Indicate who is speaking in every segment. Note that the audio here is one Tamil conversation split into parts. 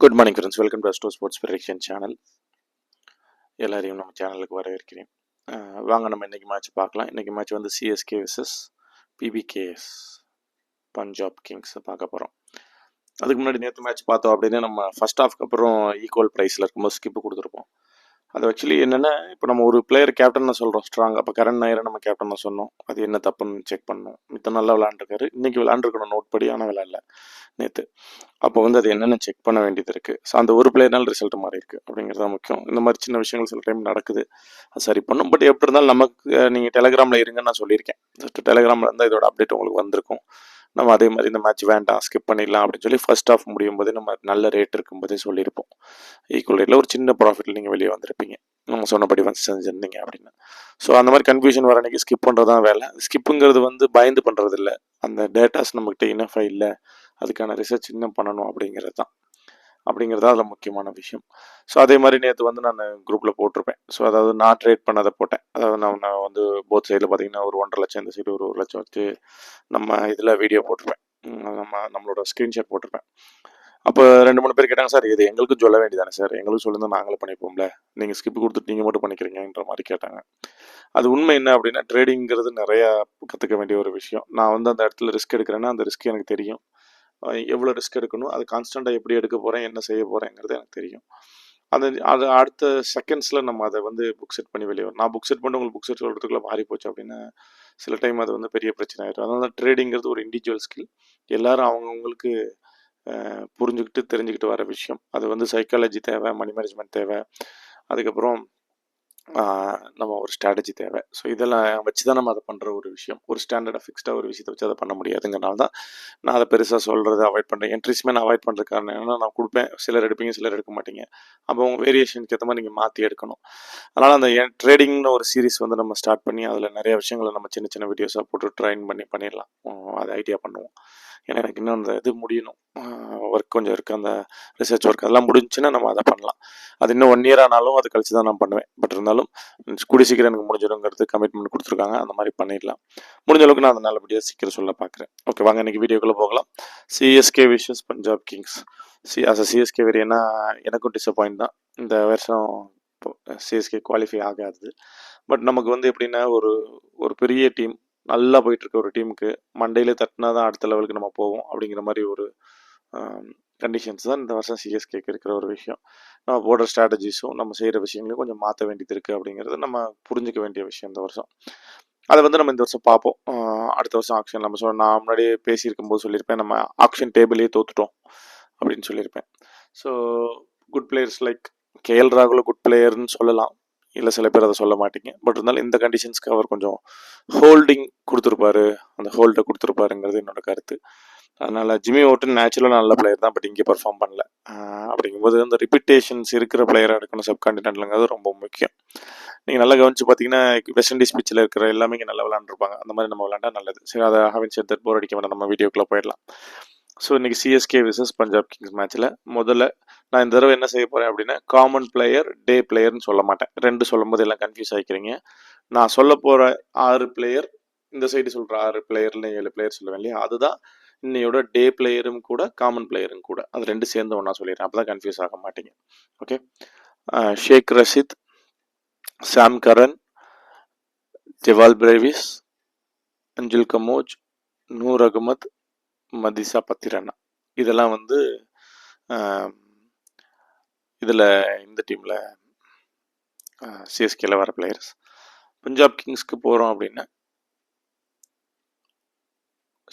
Speaker 1: Good morning friends, welcome to astro sports prediction channel. எல்லாரையும் நம்ம சேனலுக்கு வரவேற்கிறேன். வாங்க நம்ம இன்றைக்கி மேட்ச் பார்க்கலாம். இன்றைக்கி மேட்ச் வந்து CSK vs PBKS Punjab Kings பார்க்க போகிறோம். அதுக்கு முன்னாடி நேற்று மேட்ச் பார்த்தோம் அப்படின்னா நம்ம ஃபர்ஸ்ட் ஹாஃப்க்கு அப்புறம் ஈக்குவல் ப்ரைஸில் இருக்கும்போது ஸ்கிப்பு கொடுத்துருப்போம். அது ஆக்சுவலி என்னென்னா, இப்போ நம்ம ஒரு பிளேயர் கேப்டன் சொல்கிறோம் ஸ்ட்ராங். அப்போ கரண் நாயரை நம்ம கேப்டன் சொன்னோம். அது என்ன தப்புன்னு செக் பண்ணோம். மித்த நல்லா விளாண்டுருக்காரு. இன்றைக்கி விளாண்டுருக்கணும் நோட் படி, ஆனால் விளாட்ல நேற்று. அப்போ வந்து அது என்னென்னு செக் பண்ண வேண்டியது இருக்குது. ஸோ அந்த ஒரு பிளேயர்னால ரிசல்ட் மாறி இருக்குது அப்படிங்கிறது தான் முக்கியம். இந்த மாதிரி சின்ன விஷயங்கள் சில டைம் நடக்குது, அது சரி பண்ணும். பட் எப்படி இருந்தாலும் நமக்கு நீங்கள் டெலிகிராமில் இருங்கன்னு நான் சொல்லியிருக்கேன். ஜஸ்ட் டெலிகிராமில் இருந்தால் இதோட அப்டேட் உங்களுக்கு வந்திருக்கும். நம்ம அதே மாதிரி இந்த மேட்ச் வேண்டாம், ஸ்கிப் பண்ணிடலாம் அப்படின்னு சொல்லி ஃபர்ஸ்ட் ஆஃப் முடியும் போதே நம்ம நல்ல ரேட் இருக்கும்போதே சொல்லியிருப்போம். ஈக்குவல் ரேட்டில் ஒரு சின்ன ப்ராஃபிட்டில் நீங்கள் வெளியே வந்திருப்பீங்க, நம்ம சொன்னபடி வந்து செஞ்சுருந்தீங்க அப்படின்னா. ஸோ அந்த மாதிரி கன்ஃபியூஷன் வர அன்றைக்கி ஸ்கிப் பண்ணுறது தான் வேலை. ஸ்கிப்புங்கிறது வந்து பயந்து பண்ணுறது இல்லை, அந்த டேட்டாஸ் நம்மகிட்ட இனஃபாக இல்லை, அதுக்கான ரிசர்ச் இன்னும் பண்ணணும் அப்படிங்கிறது தான் அதில் முக்கியமான விஷயம். ஸோ அதே மாதிரி நேற்று வந்து நான் குரூப்பில் போட்டிருப்பேன். ஸோ அதாவது நான் ட்ரேட் பண்ணதை போட்டேன். அதாவது நான் வந்து போத் சைடில் பார்த்தீங்கன்னா ஒரு 1.5 லட்சம், இந்த சைடு ஒரு 1 லட்சம் வச்சு நம்ம இதில் வீடியோ போட்டிருப்பேன். நம்மளோட ஸ்க்ரீன்ஷாட் போட்டிருப்பேன். அப்போ 2-3 பேர் கேட்டாங்க, சார் இது எங்களுக்கும் சொல்ல வேண்டியதானே சார், எங்களுக்கும் சொல்லியிருந்தா நாங்களே பண்ணிப்போம்ல, நீங்கள் ஸ்கிப் கொடுத்துட்டு நீங்கள் மட்டும் பண்ணிக்கிறீங்கன்ற மாதிரி கேட்டாங்க. அது உண்மை என்ன அப்படின்னா, ட்ரேடிங்கிறது நிறையா கற்றுக்க வேண்டிய ஒரு விஷயம். நான் வந்து அந்த இடத்துல ரிஸ்க் எடுக்கிறேன்னா அந்த ரிஸ்க் எனக்கு தெரியும். எவ்வளோ ரிஸ்க் எடுக்கணும், அது கான்ஸ்டண்ட்டாக எப்படி எடுக்க போகிறேன், என்ன செய்ய போகிறேங்கிறது எனக்கு தெரியும். அது அடுத்த செகண்ட்ஸில் நம்ம அதை வந்து புக் செட் பண்ணி வெளியே வரும். நான் புக் செட் பண்ணி உங்களுக்கு புக் செட் சொல்கிறதுக்குள்ளே மாறி போச்சு அப்படின்னா சில டைம் அது வந்து பெரிய பிரச்சனை ஆகிடும். அதனால ட்ரேடிங்கிறது ஒரு இண்டிவிஜுவல் ஸ்கில். எல்லாரும் அவங்கவுங்களுக்கு புரிஞ்சுக்கிட்டு தெரிஞ்சுக்கிட்டு வர விஷயம். அது வந்து சைக்காலஜி தேவை, மணி மேனேஜ்மெண்ட் தேவை, அதுக்கப்புறம் நம்ம ஒரு ஸ்ட்ராட்டஜி தேவை. ஸோ இதெல்லாம் வச்சு தான் நம்ம அதை பண்ணுற ஒரு விஷயம். ஒரு ஸ்டாண்டர்டாக ஃபிக்ஸ்டாக ஒரு விஷயத்தை வச்சு அதை பண்ண முடியாதுங்கிறனால தான் நான் அதை பெருசாக சொல்கிறத அவாய்ட் பண்ணுறேன். என்ட்ரிஸ்மே நான் அவாய்ட் பண்ணுற காரணம் என்னன்னா, நான் கொடுப்பேன், சிலர் எடுப்பீங்க சிலர் எடுக்க மாட்டீங்க. அப்போ உங்கள் வேரியேஷனுக்கு ஏற்ற மாதிரி நீங்கள் மாற்றி எடுக்கணும். அதனால் அந்த ட்ரேடிங்னு ஒரு சீரிஸ் வந்து நம்ம ஸ்டார்ட் பண்ணி அதில் நிறைய விஷயங்களை நம்ம சின்ன சின்ன வீடியோஸாக போட்டு ட்ரைன் பண்ணிடலாம். அதை ஐடியா பண்ணுவோம். ஏன்னா எனக்கு இன்னும் அந்த இது முடியணும், ஒர்க் கொஞ்சம் இருக்குது, அந்த ரிசர்ச் ஒர்க் அதெல்லாம் முடிஞ்சுன்னா நம்ம அதை பண்ணலாம். அது இன்னும் 1 இயர் ஆனாலும் அது கழிச்சு தான் நான் பண்ணுவேன். பட் இருந்தாலும் கூடிய சீக்கிரம் எனக்கு முடிஞ்சிடுங்கிறது கமிட்மெண்ட் கொடுத்துருக்காங்க. அந்த மாதிரி பண்ணிடலாம். முடிஞ்ச அளவுக்கு நான் அதை நல்லபடியாக சீக்கிரம் சொல்ல பார்க்குறேன். ஓகே, வாங்க இன்றைக்கி வீடியோக்குள்ளே போகலாம். CSK vs Punjab Kings. CSK வேரியனா எனக்கும் டிசப்பாயிண்ட் தான். இந்த வருஷம் சிஎஸ்கே குவாலிஃபை ஆகாது. பட் நமக்கு வந்து எப்படின்னா, ஒரு பெரிய டீம், நல்லா போயிட்டுருக்க ஒரு டீமுக்கு மண்டையிலே தட்டினா தான் அடுத்த லெவலுக்கு நம்ம போவோம் அப்படிங்கிற மாதிரி ஒரு கண்டிஷன்ஸ் தான் இந்த வருஷம் சிஎஸ்கேக்கு இருக்கிற ஒரு விஷயம். நம்ம போடுற ஸ்ட்ராட்டஜிஸும் நம்ம செய்கிற விஷயங்களையும் கொஞ்சம் மாற்ற வேண்டியது இருக்குது அப்படிங்கிறது நம்ம புரிஞ்சிக்க வேண்டிய விஷயம் இந்த வருஷம். அதை வந்து நம்ம இந்த வருஷம் பார்ப்போம். அடுத்த வருஷம் ஆக்ஷன் நம்ம நான் முன்னாடியே பேசியிருக்கும் போது சொல்லியிருப்பேன், நம்ம ஆக்ஷன் டேபிளே தோத்துட்டோம் அப்படின்னு சொல்லியிருப்பேன். So good players like K L ராகுல குட் பிளேயர்னு சொல்லலாம், இல்லை சில பேர் அதை சொல்ல மாட்டீங்க. பட் இருந்தாலும் இந்த கண்டிஷன்ஸ்க்கு அவர் கொஞ்சம் ஹோல்டிங் கொடுத்துருப்பாரு, அந்த ஹோல்டை கொடுத்துருப்பாருங்கிறது என்னோட கருத்து. அதனால் ஜிம்மி ஓட்டன் நேச்சுரலாக நல்ல பிளேயர் தான், பட் இங்கே பர்ஃபார்ம் பண்ணல. அப்படிங்கும்போது அந்த ரிப்பிட்டேஷன்ஸ் இருக்கிற பிளேயராக எடுக்கணும் சப்கான்டினென்ட்லங்கிறது ரொம்ப முக்கியம். நீங்கள் நல்லா கவனிச்சு பார்த்தீங்கன்னா, வெஸ்ட் இண்டீஸ் பிச்சில் இருக்கிற எல்லாமே இங்கே நல்லா விளாண்டுருப்பாங்க. அந்த மாதிரி நம்ம விளாண்டா நல்லது. சரி, அதை ஹாவின் செட் போர் அடிக்க வேண்டாம், நம்ம வீடியோக்குள்ளே போயிடலாம். ஸோ இன்றைக்கி சிஎஸ்கே vs பஞ்சாப் கிங்ஸ் மேட்ச்சில் முதல்ல நான் இந்த தடவை என்ன செய்ய போகிறேன் அப்படின்னா, காமன் பிளேயர், டே பிளேயர்னு சொல்ல மாட்டேன். 2 சொல்லும் போது எல்லாம் கன்ஃபியூஸ் ஆகிக்கிறீங்க. நான் சொல்ல போகிற 6 பிளேயர், இந்த சைடு சொல்கிற 6 பிளேயர்னு 7 பிளேயர் சொல்லுவேன் இல்லையா, அதுதான் இன்னையோட டே பிளேயரும் கூட காமன் பிளேயரும் கூட. அது 2 சேர்ந்து ஒன்றா சொல்லிடுறேன், அப்போ தான் கன்ஃபியூஸ் ஆக மாட்டீங்க. ஓகே, ஷேக் ரஷீத், சாம் கரன், ஜவால் பிரேவிஸ், அஞ்சுல் கமோஜ், நூர் அகமது, மதிசா பத்திரனா, இதெல்லாம் வந்து இதில் இந்த டீமில் சிஎஸ்கேல வர பிளேயர்ஸ். பஞ்சாப் கிங்ஸ்க்கு போகிறோம் அப்படின்னா,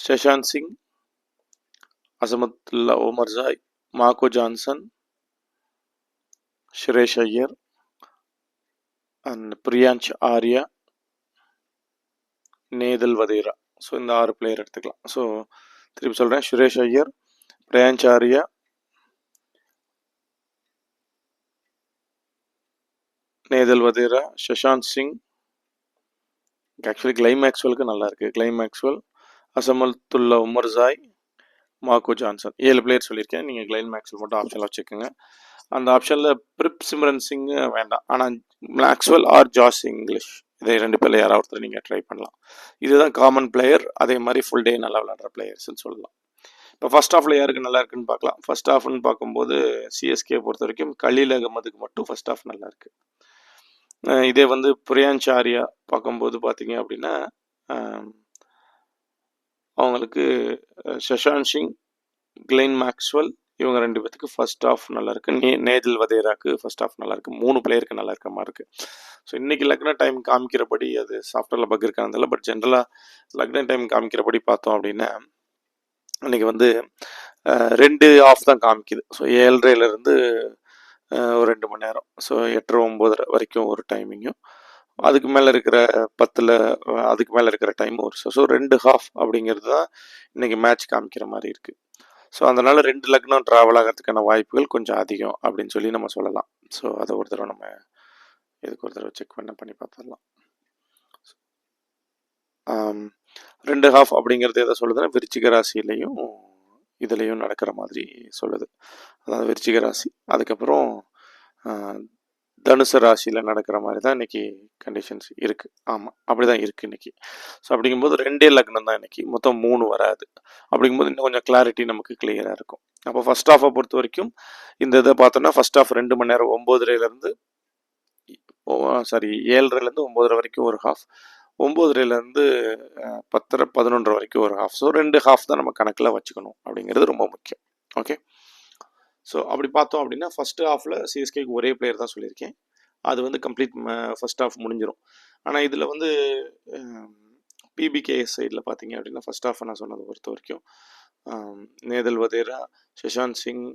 Speaker 1: Shashank Singh, Azmatullah Omarzai, Marco Jansen, Suresh Iyer and Priyansh Arya, Nehal Wadhera. So இந்த 6 பிளேயர் எடுத்துக்கலாம். ஸோ திருப்பி சொல்கிறேன், சுரேஷ் ஐயர், பிரியான்ச் ஆர்யா, நேதல் வதேரா, ஷஷாந்த் சிங். ஆக்சுவலி கிளைம் மேக்ஸ்வெலுக்கு நல்லா இருக்குது. Glenn Maxwell, Azmatullah Omarzai, Marco Jansen, 7 player சொல்லியிருக்கேன். நீங்கள் கிளைன் மேக்ஸ்வெல் மட்டும் ஆப்ஷனில் வச்சுக்கோங்க. அந்த ஆப்ஷனில் பிரிப் சிம்ரன் சிங் வேண்டாம், ஆனால் மேக்ஸ்வெல் ஆர் ஜாஸ் இங்கிலீஷ், இதை 2 பேரில் யாராவது ஒருத்தர் நீங்கள் ட்ரை பண்ணலாம். இதுதான் காமன் பிளேயர். அதே மாதிரி ஃபுல் டே நல்லா விளாட்ற பிளேயர்ஸ்ன்னு சொல்லலாம். இப்போ ஃபர்ஸ்ட் ஹாஃபில் யாருக்கு நல்லா இருக்குன்னு பார்க்கலாம். ஃபர்ஸ்ட் ஹாஃப்னு பார்க்கும்போது சிஎஸ்கே பொறுத்த வரைக்கும் கலீல் அகமதுக்கு மட்டும் ஃபர்ஸ்ட் ஹாஃப் நல்லா இருக்கு. இதே வந்து பிரியான்ச் ஆர்யா பார்க்கும்போது பார்த்தீங்க அப்படின்னா அவங்களுக்கு சஷாந்த் சிங், கிளென் மேக்ஸ்வெல் இவங்க 2 பேத்துக்கு ஃபர்ஸ்ட் ஹாஃப் நல்லா இருக்கு. நேதல் வதேராக்கு ஃபர்ஸ்ட் ஹாஃப் நல்லா இருக்கு. 3 பிளேயருக்கு நல்லா இருக்கிற மாதிரி இருக்கு. ஸோ இன்னைக்கு லக்னோ டைம் காமிக்கிறபடி அது சாஃப்ட்வேரில் பக் இருக்கானதில்ல, பட் ஜென்ரலாக லக்னோ டைம் காமிக்கிறபடி பார்த்தோம் அப்படின்னா இன்னைக்கு வந்து 2 ஆஃப் தான் காமிக்குது. ஸோ 7:30லேருந்து ஒரு 2 மணி நேரம். ஸோ 8:30 9:30 வரைக்கும் ஒரு டைமிங்கும், அதுக்கு மேலே இருக்கிற 10ல் அதுக்கு மேலே இருக்கிற டைம் ஒரு ஸோ 2 ஹாஃப் அப்படிங்கிறது தான் இன்னைக்கு மேட்ச் காமிக்கிற மாதிரி இருக்கு. ஸோ அதனால 2 லக்னம் ட்ராவல் ஆகிறதுக்கான வாய்ப்புகள் கொஞ்சம் அதிகம் அப்படின்னு சொல்லி நம்ம சொல்லலாம். ஸோ அதை ஒரு தடவை நம்ம இதுக்கு ஒரு தடவை செக் பண்ணி பார்த்துடலாம். 2 ஹாஃப் அப்படிங்கிறது எதை சொல்லுதுன்னா விருச்சிக ராசியிலையும் இதுலேயும் நடக்கிற மாதிரி சொல்லுது. அதாவது விருச்சிக ராசி, அதுக்கப்புறம் தனுசு ராசியில் நடக்கிற மாதிரி தான் இன்னைக்கு கண்டிஷன்ஸ் இருக்குது. ஆமாம், அப்படி தான் இருக்குது இன்னைக்கு. ஸோ அப்படிங்கும்போது 2 லக்னம் தான் இன்னைக்கு, மொத்தம் 3 வராது. அப்படிங்கும்போது இன்னும் கொஞ்சம் கிளாரிட்டி நமக்கு கிளியராக இருக்கும். அப்போ ஃபர்ஸ்ட் ஹாஃபை பொறுத்த வரைக்கும் இந்த இதை பார்த்தோன்னா ஃபர்ஸ்ட் ஹாஃப் 2 மணி நேரம் 9:30லேருந்து 7:30லேருந்து 9:30 வரைக்கும் ஒரு ஹாஃப், 9:30லேருந்து 10:30 11:00 வரைக்கும் ஒரு ஹாஃப். ஸோ 2 ஹாஃப் தான் நம்ம கணக்கில் வச்சுக்கணும் அப்படிங்கிறது ரொம்ப முக்கியம். ஓகே, ஸோ அப்படி பார்த்தோம் அப்படின்னா ஃபர்ஸ்ட் ஹாஃபில் சிஎஸ்கேக்கு ஒரே பிளேயர் தான் சொல்லியிருக்கேன். அது வந்து கம்ப்ளீட் ஃபர்ஸ்ட் ஹாஃப் முடிஞ்சிடும். ஆனால் இதில் வந்து பிபிகேஎஸ் சைடில் பார்த்தீங்க அப்படின்னா ஃபர்ஸ்ட் ஹாஃப் நான் சொன்னதை பொறுத்த வரைக்கும் நேதல் வதேரா, சஷாந்த் சிங்,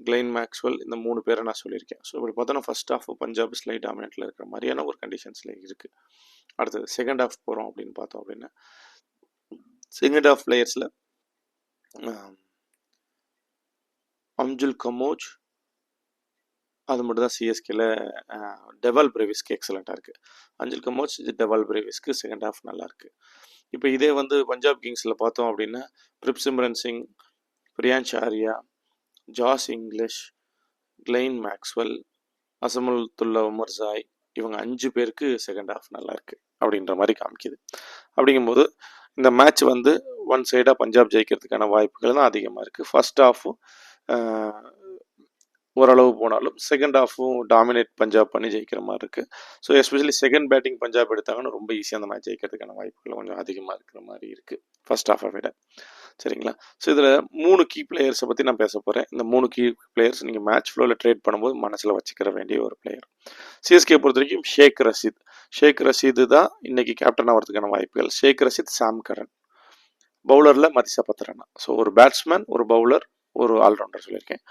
Speaker 1: கிளென் மேக்ஸ்வெல் இந்த 3 பேரை நான் சொல்லியிருக்கேன். ஸோ இப்படி பார்த்தோன்னா ஃபர்ஸ்ட் ஹாஃப் பஞ்சாப் ஸ்லைட் டாமினேட்டில் இருக்கிற மாதிரியான ஒரு கண்டிஷன்ஸில் இருக்குது. அடுத்தது செகண்ட் ஹாஃப் போகிறோம் அப்படின்னு பார்த்தோம் அப்படின்னா செகண்ட் ஹாஃப் பிளேயர்ஸில் அம்ஜுல் கமோஜ் அது மட்டும் தான் சிஎஸ்கேல டெவால் பிரேவிஸ்க்கு எக்ஸலண்ட்டாக இருக்குது. அஞ்சுல் கமோஜ், டெவால் பிரேவிஸ்க்கு செகண்ட் ஹாஃப் நல்லாயிருக்கு. இப்போ இதே வந்து பஞ்சாப் கிங்ஸில் பார்த்தோம் அப்படின்னா Prabhsimran Singh, Priyansh Arya, Josh Inglis, Glenn Maxwell, Azmatullah Omarzai இவங்க 5 பேருக்கு செகண்ட் ஹாஃப் நல்லாயிருக்கு அப்படின்ற மாதிரி காமிக்குது. அப்படிங்கும்போது இந்த மேட்ச் வந்து ஒன் சைடாக பஞ்சாப் ஜெயிக்கிறதுக்கான வாய்ப்புகள் தான் அதிகமாக இருக்குது. ஃபர்ஸ்ட் ஹாஃபும் ஓரளவு போனாலும் செகண்ட் ஹாஃபும் டாமினேட் பஞ்சாப் பண்ணி ஜெயிக்கிற மாதிரி இருக்குது. So especially second batting Punjab எடுத்தாங்கன்னா ரொம்ப ஈஸியாக அந்த மேட்ச் ஜெயிக்கிறதுக்கான வாய்ப்புகள் கொஞ்சம் அதிகமாக இருக்கிற மாதிரி இருக்குது ஃபர்ஸ்ட் ஹாஃபை விட. சரிங்களா? ஸோ இதில் 3 கீ பிளேயர்ஸை பற்றி நான் பேச போகிறேன். இந்த 3 கீ பிளேயர்ஸ் நீங்கள் மேட்ச் ஃப்ளோவில் ட்ரேட் பண்ணும்போது மனசில் வச்சுக்கிற வேண்டிய ஒரு பிளேயர். சிஎஸ்கே பொறுத்த வரைக்கும் ஷேக் ரஷீது தான் இன்னைக்கு கேப்டன் ஆகிறதுக்கான வாய்ப்புகள். ஷேக் ரஷீத், சாம் கரன். பவுலரில் மதிசா பத்ரானா. ஸோ ஒரு பேட்ஸ்மேன், ஒரு பவுலர், ஒரு ஆல்ரவுண்டர் சொல்லியிருக்கேன்.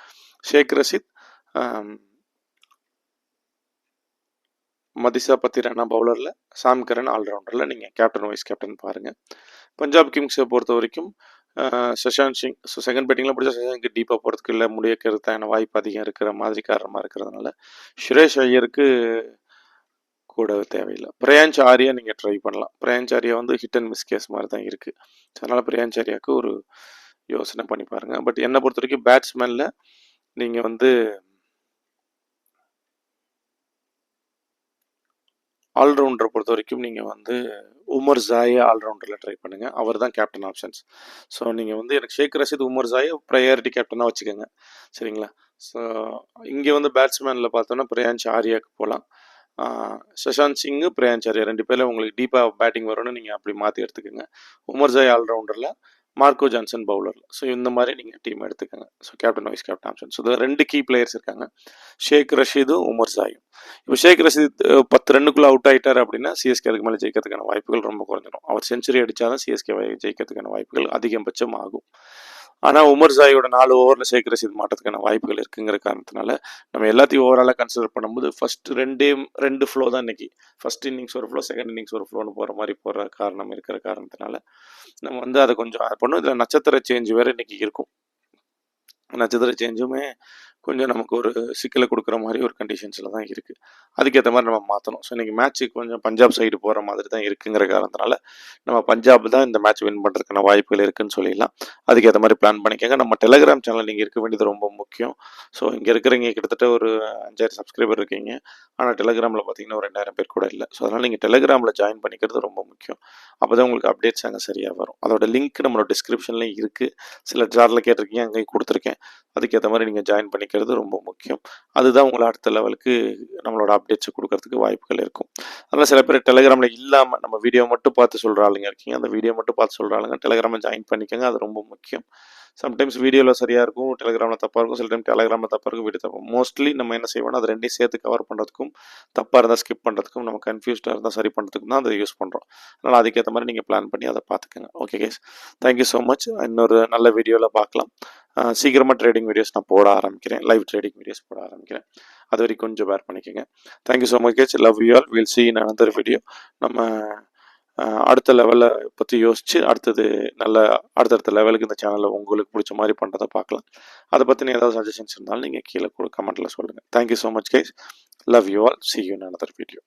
Speaker 1: ஷேக் ரஷீத், மதிசா பத்திரானா பவுலரில், சாம் கரன் ஆல்ரவுண்டரில் நீங்கள் கேப்டன் வைஸ் கேப்டன் பாருங்கள். பஞ்சாப் கிங்ஸை பொறுத்த வரைக்கும் சஷாந்த் சிங், ஸோ செகண்ட் பேட்டிங்கில் பிடிச்சா சஷாந்த் டீப்பாக போகிறதுக்கு இல்லை முடியக்கிறதுக்கான வாய்ப்பு அதிகம் இருக்கிற மாதிரி காரணமாக இருக்கிறதுனால சுரேஷ் ஐயருக்கு கூட தேவையில்லை. பிரியான்ச் ஆர்யா நீங்கள் ட்ரை பண்ணலாம். பிரியான்ச் ஆர்யா வந்து ஹிட் அண்ட் மிஸ் கேஸ் மாதிரி தான் இருக்குது. அதனால் பிரியான்ச் ஆர்யாவுக்கு ஒரு யோசனை பண்ணி பாருங்கள். பட் என்னை பொறுத்த வரைக்கும் பேட்ஸ்மேனில் நீங்கள் வந்து ஆல்ரவுண்டரை பொறுத்த வரைக்கும் நீங்கள் வந்து உமர் ஜாயை ஆல்ரவுண்டரில் ட்ரை பண்ணுங்கள். அவர் தான் கேப்டன் ஆப்ஷன்ஸ். ஸோ நீங்கள் வந்து எனக்கு ஷேக் ரஷீத், உமர் ஜாயை ப்ரையாரிட்டி கேப்டனாக வச்சுக்கோங்க. சரிங்களா? ஸோ இங்கே வந்து பேட்ஸ்மேனில் பார்த்தோன்னா பிரியான்ச் ஆர்யாவுக்கு போகலாம். சஷாந்த் சிங், பிரியான்ச் ஆர்யா 2 பேரில் உங்களுக்கு டீப்பாக பேட்டிங் வரும்னு நீங்கள் அப்படி மாற்றி எடுத்துக்கோங்க. உமர் ஜாய் ஆல்ரவுண்டரில், மார்க்கோ ஜான்சன் பவுலரில். ஸோ இந்த மாதிரி நீங்கள் டீம் எடுத்துக்கோங்க. So captain vice captain option. So இதில் 2 கீ பிளேயர்ஸ் இருக்காங்க, ஷேக் ரஷீதும் உமர் ஜாயும். இப்போ ஷேக் ரஷீத் 10 ரன்னுக்குள்ளே அவுட் ஆகிட்டார் அப்படின்னா சிஎஸ்கே அதுக்கு மேலே ஜெயிக்கிறதுக்கான வாய்ப்புகள் ரொம்ப குறைஞ்சிடும். அவர் செஞ்சுரி அடித்தாதான் சிஎஸ்கே ஜெயிக்கிறதுக்கான வாய்ப்புகள் அதிகபட்சம் ஆகும். ஆனால் உமர் ஜாயோட 4 ஓவரில் ஷேக் ரஷீத் மாட்டதுக்கான வாய்ப்புகள் இருக்குங்கிற காரணத்தினால நம்ம எல்லாத்தையும் ஓவராலாக கன்சிடர் பண்ணும்போது ஃபர்ஸ்ட் 2 ஃப்ளோ தான் இன்னைக்கு. ஃபர்ஸ்ட் இன்னிங்ஸ் ஒரு ஃப்ளோ, செகண்ட் இன்னிங்ஸ் ஒரு ஃப்ளோன்னு போகிற மாதிரி போகிற காரணம் இருக்கிற காரணத்தினால நம்ம வந்து அதை கொஞ்சம் பண்ணும். இதில் நட்சத்திர சேஞ்ச் வேறு இன்னைக்கு இருக்கும். நட்சத்திர சேஞ்சுமே கொஞ்சம் நமக்கு ஒரு சிக்கலை கொடுக்குற மாதிரி ஒரு கண்டிஷன்ஸில் தான் இருக்குது. அதுக்கேற்ற மாதிரி நம்ம மாற்றணும். ஸோ இன்றைக்கி மேட்ச்சு கொஞ்சம் பஞ்சாப் சைடு போகிற மாதிரி தான் இருக்குங்கிற காரணத்தினால நம்ம பஞ்சாப் தான் இந்த மேட்ச் வின் பண்ணுறதுக்கான வாய்ப்புகள் இருக்குதுன்னு சொல்லிடலாம். அதுக்கேற்ற மாதிரி பிளான் பண்ணிக்கோங்க. நம்ம டெலிகிராம் சேனல் நீங்கள் இருக்க வேண்டியது ரொம்ப முக்கியம். ஸோ இங்கே இருக்கிறவங்க கிட்டத்தட்ட ஒரு 5000 சப்ஸ்கிரைபர் இருக்கீங்க. ஆனால் டெலிகிராமில் பார்த்தீங்கன்னா ஒரு 2000 பேர் கூட இல்லை. ஸோ அதனால் நீங்கள் டெலிகிராமில் ஜாயின் பண்ணிக்கிறது ரொம்ப முக்கியம். அப்போ தான் உங்களுக்கு அப்டேட்ஸ் அங்கே சரியாக வரும். அதோட லிங்க் நம்மளோட டிஸ்கிரிப்ஷன்லேயும் இருக்குது. சில ஜாரில் கேட்டிருக்கீங்க, அங்கேயும் கொடுத்துருக்கேன். அதுக்கேற்ற மாதிரி நீங்கள் ஜாயின் பண்ணிக்கிறது ரொம்ப முக்கியம். அதுதான் உங்களை அடுத்த லெவலுக்கு நம்மளோட அப்டேட்ஸை கொடுக்கறதுக்கு வாய்ப்புகள் இருக்கும். அதனால் சில பேர் டெலிகிராமில் இல்லாமல் நம்ம வீடியோ மட்டும் பார்த்து சொல்கிற ஆளுங்க இருக்கீங்க. அந்த வீடியோ மட்டும் பார்த்து சொல்கிற ஆளுங்க டெலிகிராமில் ஜாயின் பண்ணிக்கோங்க. அது ரொம்ப முக்கியம். சம்டைம்ஸ் வீடியோவில் சரியாக இருக்கும், டெலிகிராமில் தப்பாக இருக்கும். சில டைம் டெலிகிராமில் தப்பாக இருக்கும், வீடியோ தப்பாக. மோஸ்ட்லி நம்ம என்ன செய்வோம்னா அது ரெண்டையும் சேர்த்து கவர் பண்ணுறதுக்கும், தப்பாக இருந்தால் ஸ்கிப் பண்ணுறதுக்கும், நம்ம கன்ஃபியூஸ்டாக இருந்தால் சரி பண்ணுறதுக்கும் தான் அதை யூஸ் பண்ணுறோம். அதனால் அதுக்கேற்ற மாதிரி நீங்கள் பிளான் பண்ணி அதை பார்த்துக்கோங்க. Okay guys, thank you so much. இன்னொரு நல்ல வீடியோவில் பார்க்கலாம். சீக்கிரமாக ட்ரேடிங் வீடியோஸ் நான் போட ஆரம்பிக்கிறேன். லைவ் ட்ரேடிங் வீடியோஸ் போட ஆரம்பிக்கிறேன். அது வரைக்கும் கொஞ்சம் பேர் பண்ணிக்கோங்க. Thank you so much guys. Love you all. Will see in another video. நம்ம அடுத்த லெவலை பற்றி யோசித்து அடுத்தடுத்த லெவலுக்கு இந்த சேனலில் உங்களுக்கு பிடிச்ச மாதிரி பண்ணுறதை பார்க்கலாம். அதை பற்றின ஏதாவது சஜஷன்ஸ் இருந்தாலும் நீங்கள் கீழே கமெண்ட்டில் சொல்லுங்கள். Thank you so much guys. Love you all. Sea you in another video.